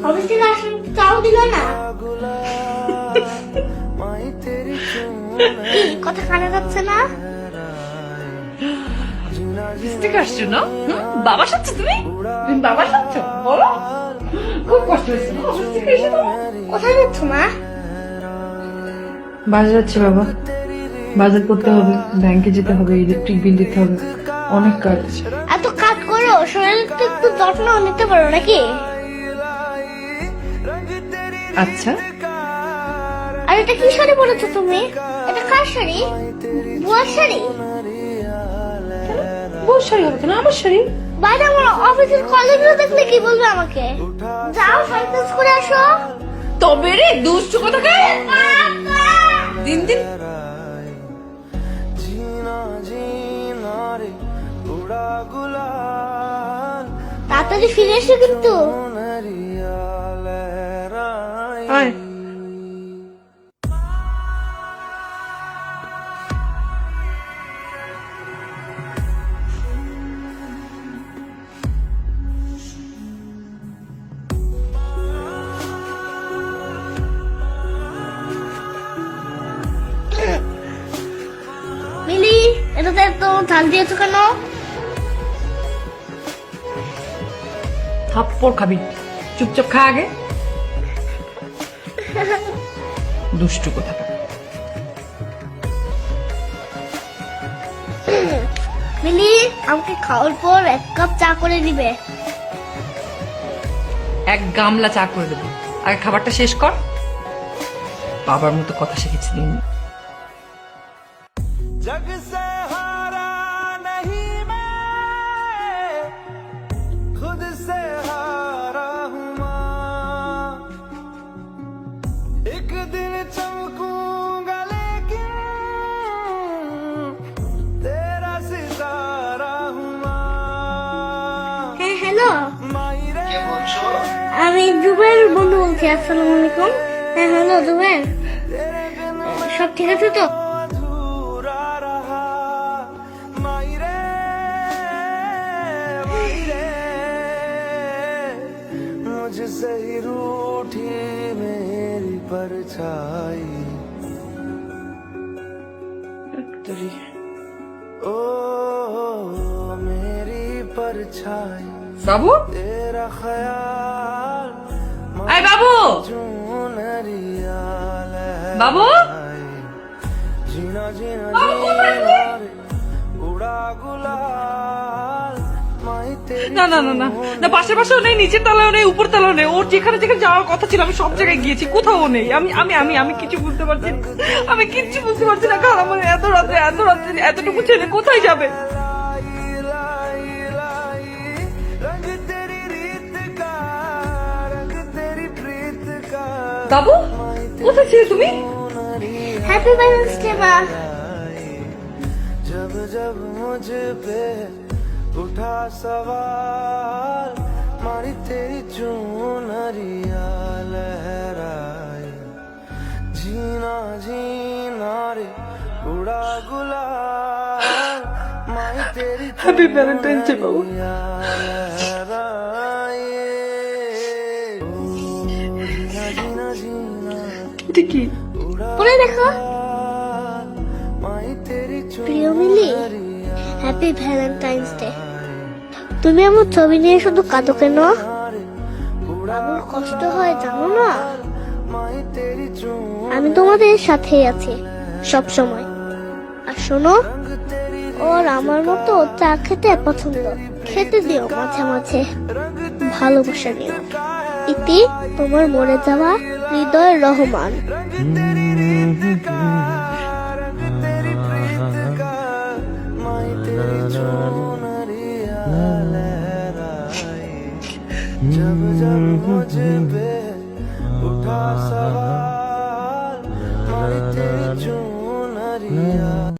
Office থেকে আসলে চাও দিল না। কি কথা কানে যাচ্ছে না? থেকে আসছো না? বাবা সাথে তুমি বাবা সাথে বলো, খুব কষ্ট হয়েছে না অফিস থেকে এসে তোমার? কোথায় যাচ্ছ মা? বাজার যাচ্ছি বাবা, বাজার করতে হবে, ব্যাংকে যেতে হবে, ইলেকট্রিক বিল দিতে হবে, অনেক কাজ। এত কাজ করো, শরীর তো একটু যত্ন নিতে পারো নাকি? আচ্ছা, আর এটা কি শাড়ি পরেছো তুমি? এটা কার শাড়ি? বুয়ার শাড়ি? বউর শাড়ি হবে কেন? আমার শাড়ি। বাইরে আমার অফিসের কলিগরা দেখলে কি বলবে আমাকে? যাও শাড়ি চেঞ্জ করে আসো। তবে রে দুষ্টু কথা কে দিন দিন তাড়াতাড়ি ফিরে এসো কিন্তু। আয়। মিলি, এটাতে তো ঝাল দিয়েছো কেন? থাপ্পড় খাবি, চুপচাপ খা আগে। দুষ্টু কথা। মিলি, আমাকে খাওয়ার পর 1 কাপ চা করে দিবে। এক গামলা চা করে দেবো, আগে খাবারটা শেষ কর। বাবার মতো কথা শিখেছি দিন। जग से हारा नहीं मैं, खुद से हारा हूँ माँ। एक दिन चमकूंगा लेकिन तेरा सितारा हूँ माँ। হ্যাঁ হ্যালো, मायरे আমি জুবের বন্ধু বলছি। আসসালামু আলাইকুম। হ্যাঁ হ্যালো জুবের, সব ঠিক আছে তো? अधूरा रहा मायरे मायरे, मुझसे ही रूठी मेरी परछाई। ओ मेरी परछाई, বাবু, तेरा ख्याल আয় বাবু, चुनरिया বাবু। जीना जीना जीना रे, उड़ा गुलाल माई तेरी না না না না না, পাশের পাশেও নেই, নিচের তলাও নেই, উপর তলাও নেই। ওর যেখানে যেখানে যাওয়ার কথা ছিল আমি সব জায়গায় গিয়েছি, কোথাও নেই। আমি আমি আমি আমি কিছু বুঝতে পারছি না, আমি কিচ্ছু বুঝতে পারছি না। কারণ আমার এত রাত্রে এতটুকু ছেলে কোথায় যাবে? लाई लाई, रंग तेरी रीत का, रंग तेरी प्रीत का। বাবু, কোথায় ছিলে তুমি? হ্যাপি ভ্যালেন্টাইন্স ডে মা। जब जब मुझ पे उठा सवाल, मारी तेरी चुनरिया लहराए। जीना जीना रे, उड़ा गुलाल माई तेरी হ্যাপি ভ্যালেন্টাইন্স ডে বাবু। चुनरिया लहराए। ओ, जीना जीना जीना এটা কি? পরে দেখো। माई तेरी প্রিয় মিলি, হ্যাপি ভ্যালেন্টাইন্স ডে। তুমি আমার ছবি নিয়ে শুধু কাঁদো কেন? বাবুর কষ্ট হয় জানো না? माई तेरी चुन আমি তোমাদের সাথেই আছি সব সময়। আর শোনো, ওর আমার মতো চা খেতে পছন্দ, খেতে দিও মাঝে মাঝে, ভালোবাসা দিও। ইতি, তোমার মরে যাওয়া হৃদয় রহমান। तेरी प्रीत का, माई तेरी चुनरिया लहराए। जब जब मुझ पे